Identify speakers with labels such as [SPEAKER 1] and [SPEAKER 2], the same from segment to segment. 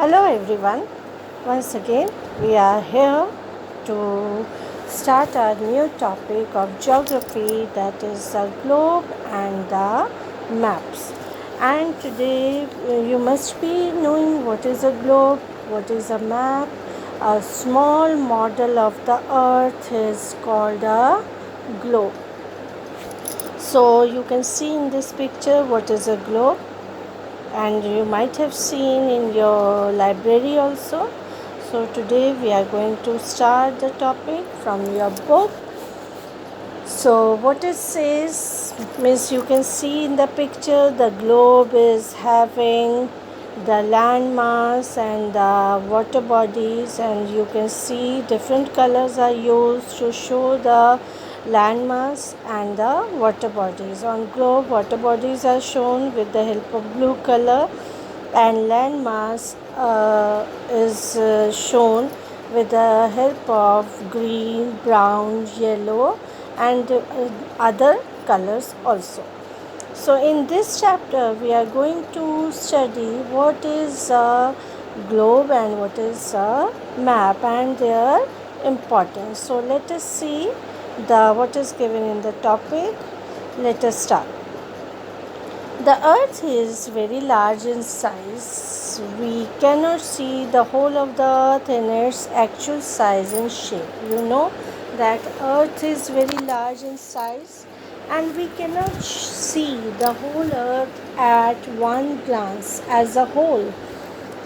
[SPEAKER 1] Hello everyone. Once again, we are here to start our new topic of geography, that is the globe and the maps. And today you must be knowing what is a globe, what is a map. A small model of the earth is called a globe. So you can see in this picture what is a globe, and you might have seen in your library also. So today we are going to start the topic from your book. So what it says means, you can see in the picture the globe is having the landmass and the water bodies, and you can see different colors are used to show the landmass and the water bodies. On globe, water bodies are shown with the help of blue color, and landmass is shown with the help of green, brown, yellow, and other colors also. So in this chapter we are going to study what is a globe and what is a map and their importance. So let us see what is given in the topic. Let us start. The earth is very large in size. We cannot see the whole of the earth in its actual size and shape. You know that earth is very large in size, and we cannot see the whole earth at one glance as a whole,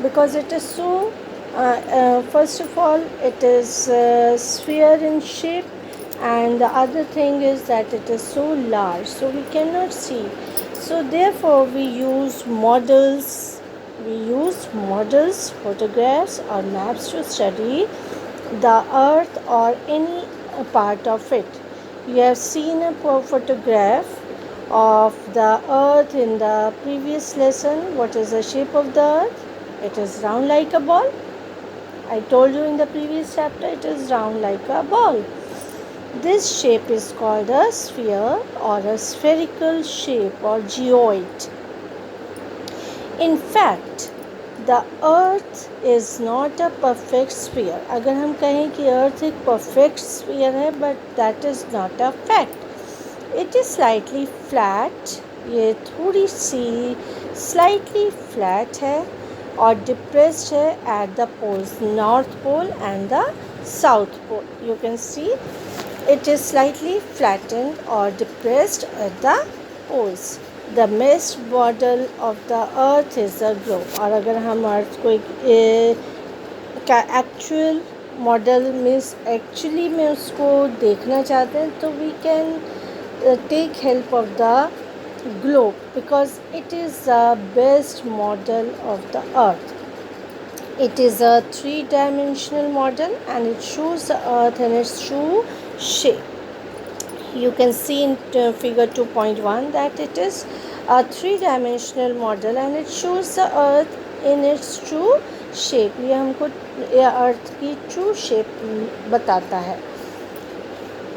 [SPEAKER 1] because it is so first of all, it is a sphere in shape, and the other thing is that it is so large, so we cannot see. So therefore we use models, photographs or maps to study the earth or any part of it. You have seen a photograph of the earth in the previous lesson. What is the shape of the earth? It is round like a ball. I told you in the previous chapter, it is round like a ball. This shape is called a sphere or a spherical shape or geoid. In fact, the earth is not a perfect sphere. अगर हम कहें कि earth एक perfect sphere है, but that is not a fact. It is slightly flat. ये थोड़ी सी slightly flat है और depressed है at the poles, north pole and the south pole. You can see it is slightly flattened or depressed at the poles. The best model of the earth is a globe. और अगर हम अर्थ को का actual model means actually में उसको देखना चाहते हैं, तो we can take help of the globe, because it is the best model of the earth. It is a three-dimensional model and it shows the earth in its true shape. You can see in figure 2.1 that it is a three-dimensional model and it shows the earth in its true shape. ये हमको earth की true shape बताता है.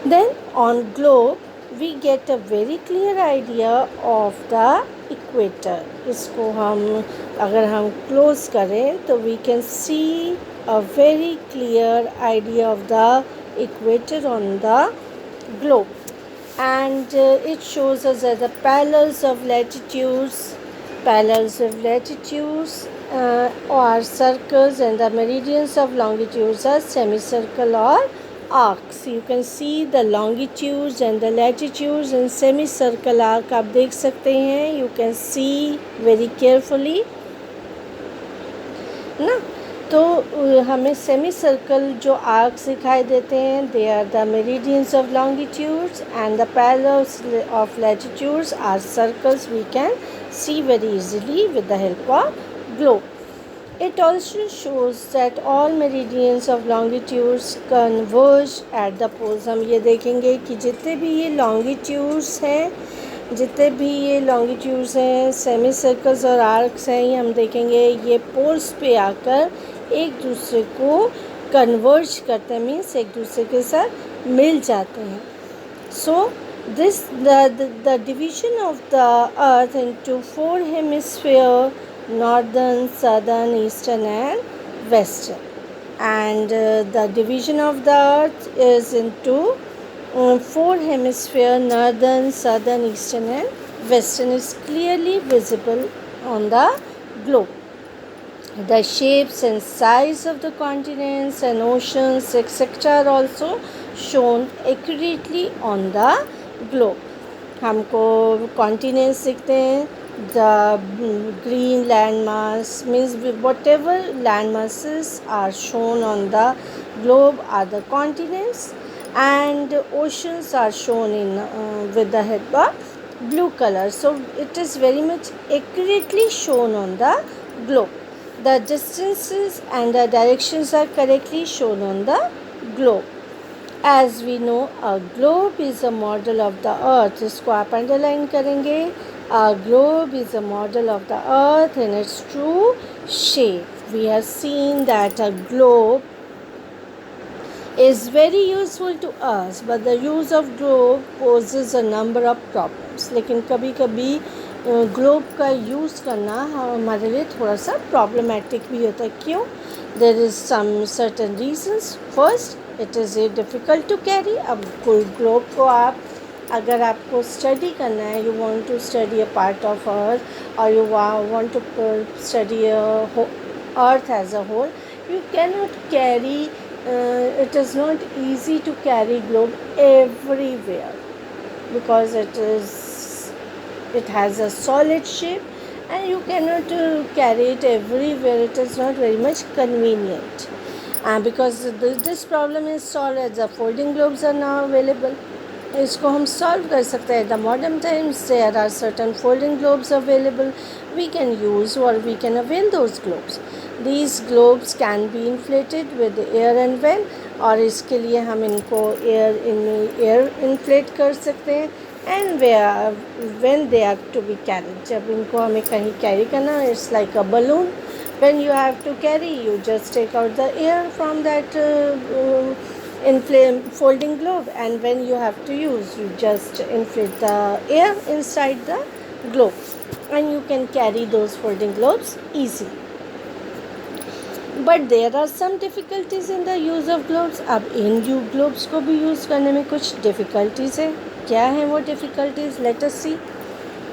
[SPEAKER 1] Then on globe we get a very clear idea of the equator. इसको हम अगर हम close करें तो we can see a very clear idea of the equator on the globe, and it shows us that the parallels of latitudes are circles, and the meridians of longitudes are semicircle or arcs. You can see the longitudes and the latitudes in semicircle arc. आप देख सकते हैं. You can see very carefully ना. तो हमें semi circle जो arcs दिखाई देते हैं, they are the meridians of longitudes, and the parallels of latitudes are circles we can see very easily with the help of globe. It also shows that all meridians of longitudes converge at the poles. हम ये देखेंगे कि जितने भी ये longitudes हैं, semi circles और arcs हैं, ये हम देखेंगे ये पोल्स पे आकर एक दूसरे को कन्वर्ज करते हैं, मीन्स एक दूसरे के साथ मिल जाते हैं. सो the division of the earth into four hemispheres northern, southern, eastern and western. And the division of the earth is into four hemispheres: northern, southern, eastern and western is clearly visible on the globe. The shapes and size of the continents and oceans etc. are also shown accurately on the globe. हमको continents दिखते हैं. The green landmass means whatever landmasses are shown on the globe are the continents, and oceans are shown in with the help of blue color. So it is very much accurately shown on the globe. The distances and the directions are correctly shown on the globe. As we know, a globe is a model of the earth. इसको आप underline करेंगे. A globe is a model of the earth in its true shape. We have seen that a globe is very useful to us, but the use of globe poses a number of problems. लेकिन कभी कभी globe का use करना हमारे लिए थोड़ा सा problematic भी होता है. क्यों? There is some certain reasons. First, it is difficult to carry. अब कोई ग्लोब को आप अगर आपको स्टडी करना है, you want to study a part of earth or you want to study earth as a whole, you cannot carry, it is not easy to carry globe everywhere because it has a solid shape and you cannot carry it everywhere. It is not very much convenient, and because this problem is solved as the folding globes are now available. इसको हम solve कर सकते हैं. The modern times there are certain folding globes available. We can use or we can avail those globes. These globes can be inflated with air and when, और इसके लिए हम इनको एयर इन्फ्लेट कर सकते हैं. And when they are to be carried, जब इनको हमें कहीं कैरी करना है, it's like a balloon. when you have to carry, you just take out the air from that folding globe, and when you have to use, you just inflate the air inside the globe and you can carry those folding globes easily. But there are some difficulties in the use of globes. अब इन globes को भी use करने में कुछ difficulties है. क्या है वो difficulties? Let us see.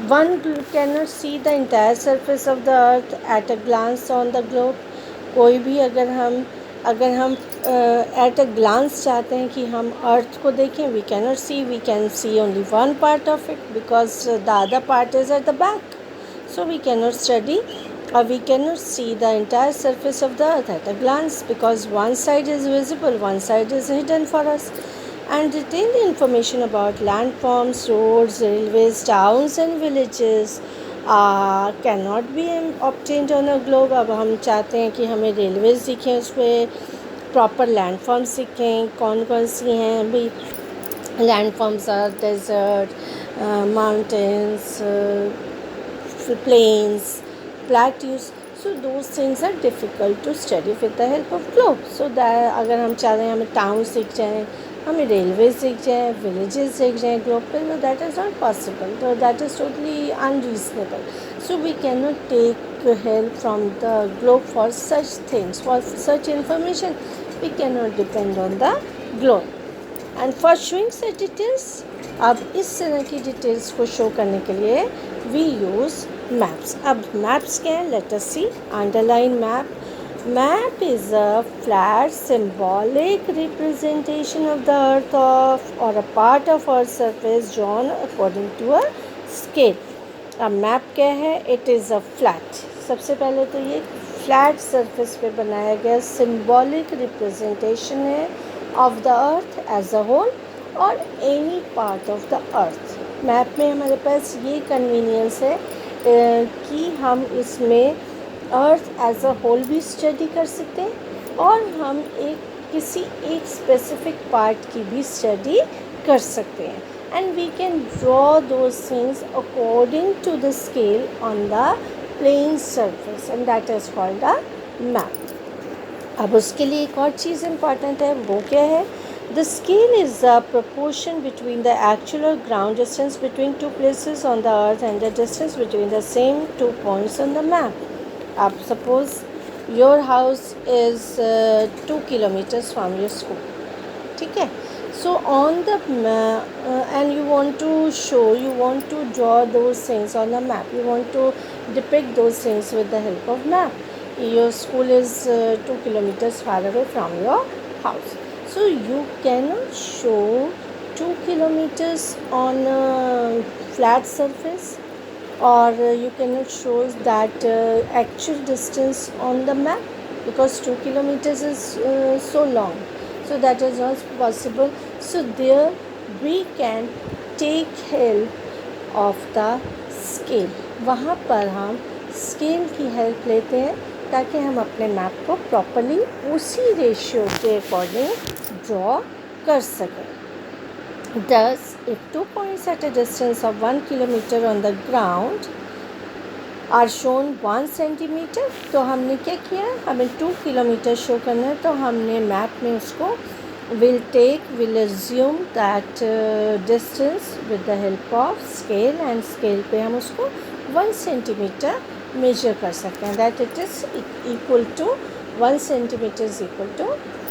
[SPEAKER 1] One cannot see the entire surface of the earth at a glance on the globe. कोई भी अगर हम at a glance चाहते हैं कि हम अर्थ को देखें, we cannot see. We can see only one part of it because the other part is at the back. So we cannot study or we cannot see the entire surface of the earth at a glance because one side is visible, one side is hidden for us. And detailed information about landforms, roads, railways, towns and villages cannot be obtained on a globe. अब हम चाहते हैं कि हमें railways दिखें, उस पर proper landforms दिखें, कौन कौन सी हैं. भाई landforms are desert, mountains, plains, plateaus. So those things are difficult to study with the help of globe. So that अगर हम चाह रहे हैं हमें towns दिख जाएँ, हमें रेलवेज दिख जाए, विलेजेस दिख जाए ग्लोब पे, no, that is not possible. So that is totally unreasonable. So we cannot take help from the globe for such things, for such information. We cannot depend on the globe. And for showing such details, अब इस तरह की details को show करने के लिए we use maps. अब maps क्या है? Let us see. Underline map. Map is a flat symbolic representation of the earth or a part of earth's surface drawn according to a scale. अब map क्या है? It is a flat. सबसे पहले तो ये flat surface पे बनाया गया symbolic representation है of the earth as a whole or any part of the earth. Map में हमारे पास ये convenience है कि हम इसमें अर्थ एज अ होल भी स्टडी कर सकते हैं और हम किसी एक स्पेसिफिक पार्ट की भी स्टडी कर सकते हैं. And we can draw those things according to the scale on the plane surface and that is called a map. अब उसके लिए एक और चीज़ इम्पॉर्टेंट है, वो क्या है? The scale is the proportion between the actual or ground distance between two places on the earth and the distance between the same 2 points on the map. अब suppose your house is 2 kilometres from your school, ठीक है. So on the and you want to show, you want to draw those things on a map, you want to depict those things with the help of map. Your school is 2 kilometers far away from your house, so you cannot show 2 kilometers on a flat surface, or you cannot show that actual distance on the map, because 2 kilometers is so long, so that is not possible. So there we can take help of the scale. वहाँ पर हम scale की help लेते हैं ताकि हम अपने map को प्रॉपरली उसी रेशियो के अकॉर्डिंग ड्रॉ कर सकें. Thus, if 2 points at a distance of 1 kilometer on the ground are shown 1 centimetre, तो हमने क्या किया, हमें 2 किलोमीटर शो करना है, तो हमने मैप में उसको will assume that distance with the help of scale, and scale पे हम उसको 1 सेंटीमीटर मेजर कर सकते हैं. That it is equal to 1 centimetre is equal to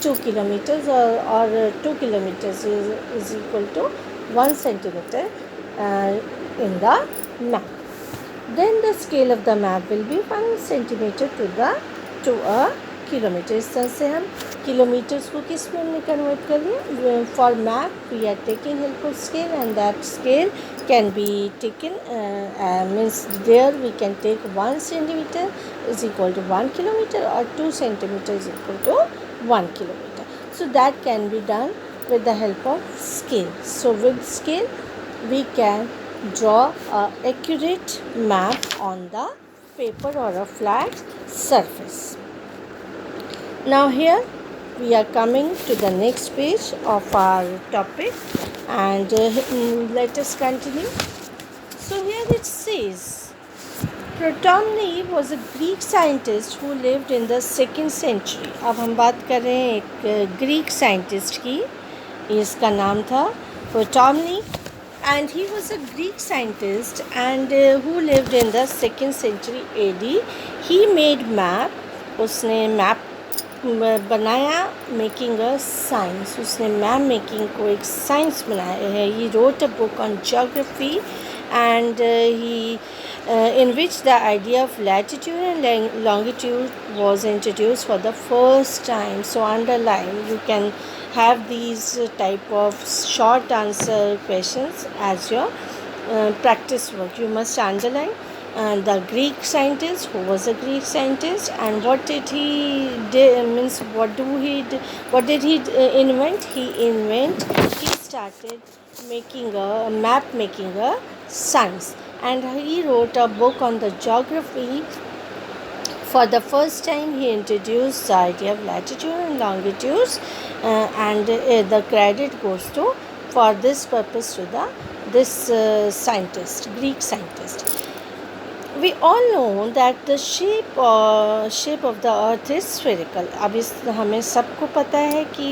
[SPEAKER 1] 2 kilometres, और 2 kilometres is equal to 1 centimetre in the map. Then the scale of the map will be 1 centimeter to a kilometer. इस तरह से हम kilometres को किस में हमने convert कर लिया. For map we are taking help of scale, and that scale can be taken means there we can take 1 centimetre is equal to 1 kilometre, और 2 centimetre is equal to 1 kilometre. So that can be done with the help of scale. So with scale we can draw a accurate map on the paper or a flat surface. Now here we are coming to the next page of our topic, and let us continue. So here it says Ptolemy was a Greek scientist who lived in the 2nd century. अब हम बात कर रहे हैं एक Greek scientist की, इसका नाम था Ptolemy, and he was a Greek scientist and who lived in the 2nd century AD. He made map, उसने मैप बनाया, मेकिंग अ साइंस, उसने मैप मेकिंग को एक साइंस बनाया है. He wrote a book on geography and in which the idea of latitude and longitude was introduced for the first time. So underline, you can have these type of short answer questions as your practice work. You must underline the Greek scientist, who was a Greek scientist, and what did he means what did he invent. He started making a map, making a science, and he wrote a book on the geography. For the first time he introduced the idea of latitude and longitudes, and the credit goes to, for this purpose, to this scientist, Greek scientist. We all know that the shape of the earth is spherical. अब इस हमें सबको पता है कि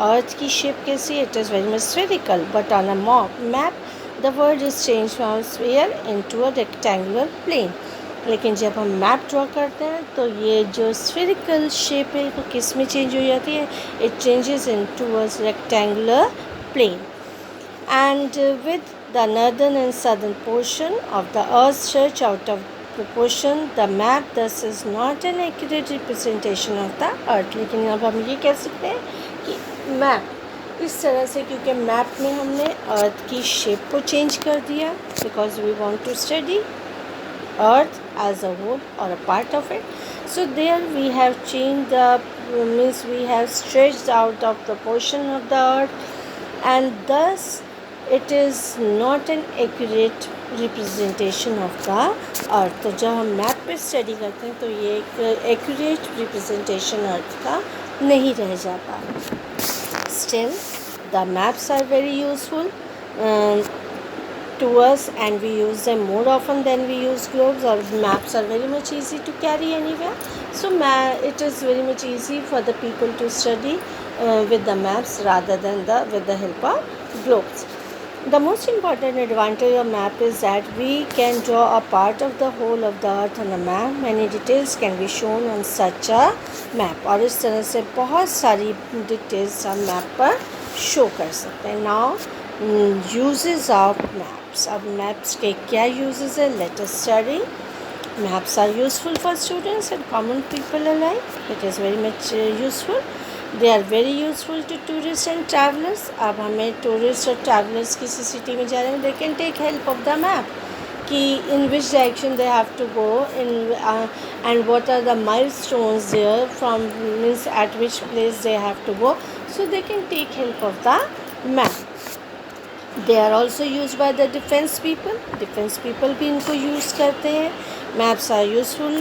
[SPEAKER 1] अर्थ की shape कैसी, it is very much spherical, but on a map the word is changed from sphere into a rectangular plane. लेकिन जब हम मैप ड्रॉ करते हैं तो ये जो स्फेरिकल शेप है वो किस में चेंज हो जाती है, it changes into a rectangular plane. And with the northern and southern portion of the earth stretched out of proportion, the map thus is not an accurate representation of the earth. लेकिन अब हम ये कह सकते हैं कि map इस तरह से, क्योंकि मैप में हमने अर्थ की शेप को चेंज कर दिया, because we want to study earth as a whole or a part of it. So there we have changed we have stretched out of the portion of the earth, and thus it is not an accurate representation of the earth. तो जब हम map पे study करते हैं तो ये एक accurate representation अर्थ का नहीं रह जाता. Still the maps are very useful to us, and we use them more often than we use globes. Or maps are very much easy to carry anywhere, so it is very much easy for the people to study with the maps rather than with the help of globes. The most important advantage of map is that we can draw a part of the whole of the earth on a map. Many details can be shown on such a map. और इस तरह से बहुत सारी details हम map पर show कर सकते हैं. Now uses of maps. अब maps के क्या uses है? Let us study. Maps are useful for students and common people alike. It is very much useful. They are very useful to tourists and travelers. अब हमें tourists और travelers किसी city में जा रहे हैं, they can take help of the map कि in which direction they have to go and what are the milestones there from means at which place they have to go, so they can take help of the map. They are also used by the defense people. Defense people भी इनको use करते हैं. Maps are useful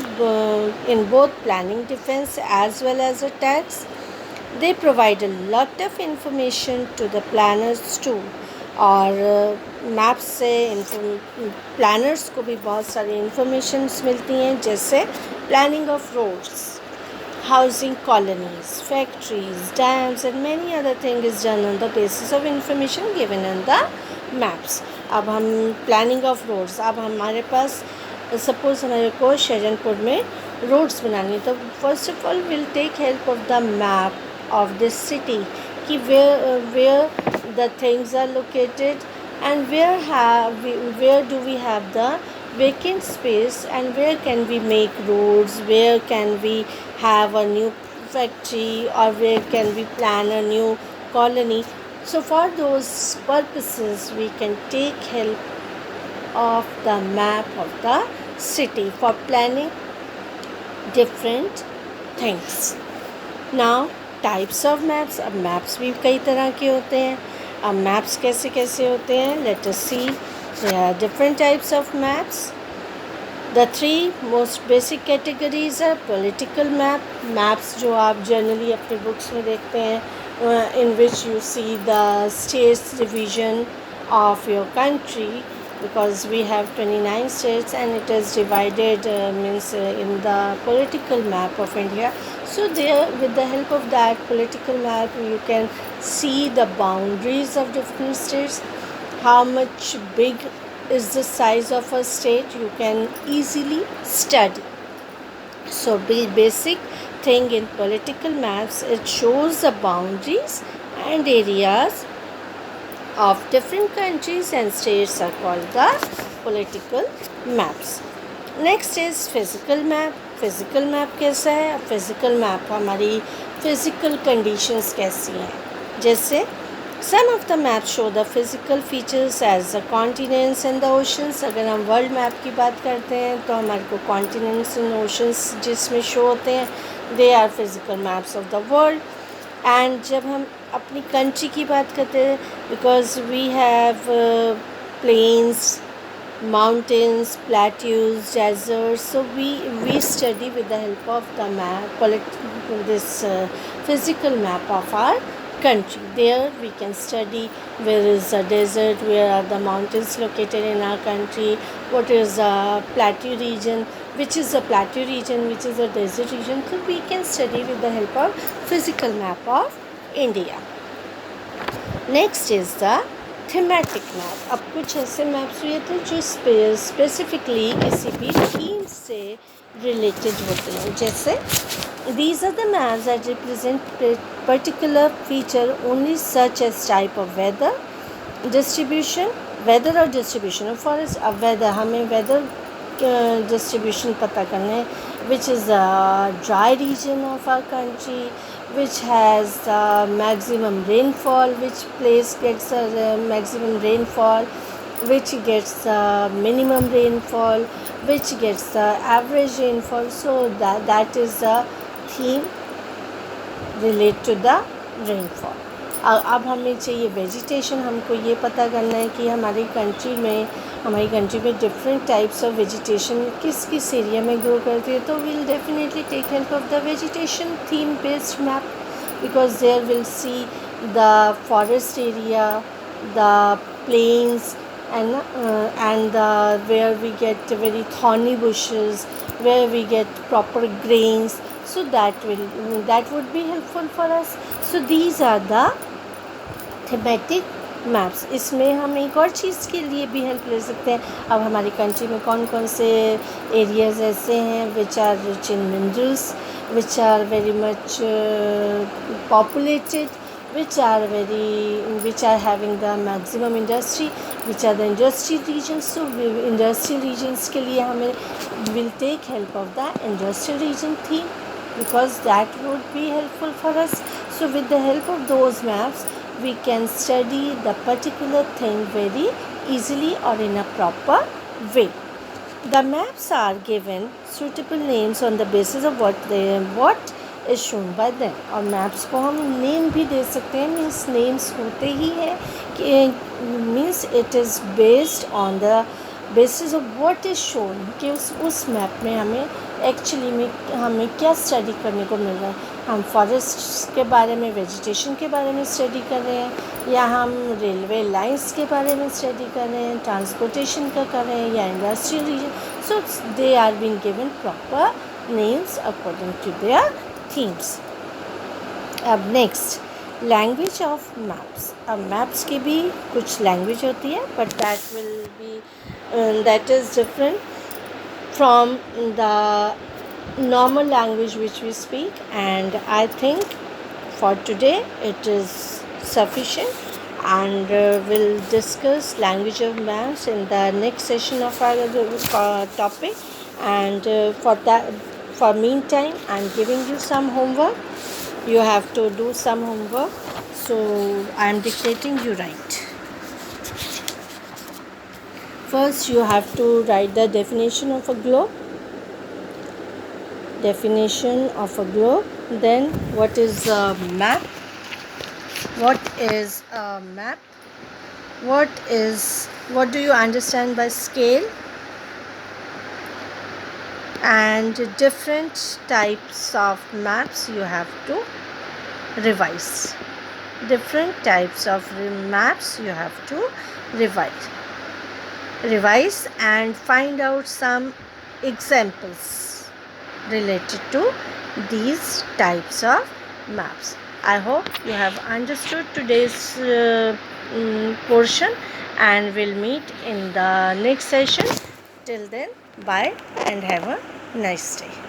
[SPEAKER 1] in both planning defense as well as attacks. They provide a lot of information to the planners too. और maps से planners को भी बहुत सारी इंफॉर्मेशंस मिलती हैं, जैसे planning of roads, housing colonies, factories, dams and many other things is done on the basis of information given in the maps. अब हम planning of roads, अब हमारे पास सपोज हमारे को शहजहानपुर में रोड्स बनानी, तो first of all will take help of the map of this city कि where the things are located and where do we have the vacant space and where can we make roads, where can we have a new factory or where can we plan a new colony. So for those purposes we can take help of the map of the city for planning different things. Now types of maps. अब maps भी कई तरह के होते हैं. अब maps कैसे कैसे होते हैं? Let us see. There are different types of maps. The three most basic categories are political map. Maps जो आप जनरली अपनी बुक्स में देखते हैं, in which you see the states division of your country, because we have 29 states and it is divided in the political map of India. So there, with the help of that political map, you can see the boundaries of different states, how much big is the size of a state, you can easily study. So basic thing in political maps, it shows the boundaries and areas of different countries and states are called the political maps. Next is physical map. Physical map कैसा है? Physical map हमारी physical conditions कैसी हैं. जैसे some of the maps show the physical features as the continents and the oceans. अगर हम world map की बात करते हैं तो हमारे को continents and oceans जिसमें show होते हैं, they are physical maps of the world. And जब हम अपनी कंट्री की बात करते हैं, because we have plains, mountains, plateaus, deserts. So we study with the help of the map, this physical map of our country. There we can study where is the desert, where are the mountains located in our country, what is the plateau region, which is the plateau region, which is the desert region. So we can study with the help of physical map of India. Next is the thematic map. अब कुछ ऐसे maps हुए थे जो specifically किसी भी theme से related होते हैं. जैसे these are the maps that represent particular feature only, such as type of weather, distribution, weather और distribution of forest. अब weather, हमें weather distribution पता करना है, which is a dry region of our country, which has maximum rainfall, which place gets maximum rainfall, which gets minimum rainfall, which gets average rainfall. So that is the theme relate to the rainfall. अब हमें चाहिए vegetation. हमको ये पता करना है कि हमारी कंट्री में डिफरेंट टाइप्स ऑफ वेजिटेशन किस किस एरिया में ग्रो करती है. तो will definitely take help of the vegetation theme based map, because there we'll see the forest area, the plains, and where we get very thorny bushes, where we get proper grains. So that would be helpful for us. So these are the thematic maps. इसमें हम एक और चीज़ के लिए भी help ले सकते हैं। अब हमारी कंट्री में कौन कौन से एरियाज़ ऐसे हैं which are rich in minerals, which are very much populated, which are having the maximum industry, which are the industry regions. So industrial regions के लिए हमें will take help of the industrial region theme, because that would be helpful for us. So with the help of those maps, we can study the particular thing very easily or in a proper way. The maps are given suitable names on the basis of what is shown by them. और maps को हम name भी दे सकते हैं, means names होते ही हैं कि means it is based on the basis of what is shown, कि उस map में हमें एक्चुअली में हमें क्या स्टडी करने को मिल रहा है। हम फॉरेस्ट के बारे में, वेजिटेशन के बारे में स्टडी कर रहे हैं, या हम रेलवे लाइंस के बारे में स्टडी कर रहे हैं, ट्रांसपोर्टेशन का कर रहे हैं, या industrial region. So they are been given proper names according to their themes. अब नेक्स्ट लैंग्वेज ऑफ मैप्स. अब मैप्स की भी कुछ लैंग्वेज होती है, but that will be that is different from the normal language which we speak, and I think for today it is sufficient, and we'll discuss language of maps in the next session of our topic. And for meantime, I'm giving you some homework. You have to do some homework, so I'm dictating, you write. First, you have to write the definition of a globe. Definition of a globe. Then, what is a map? What is a map? What do you understand by scale? And different types of maps you have to revise. Different types of maps you have to revise and find out some examples related to these types of maps. I hope you have understood today's portion, and we'll meet in the next session. Till then, bye and have a nice day.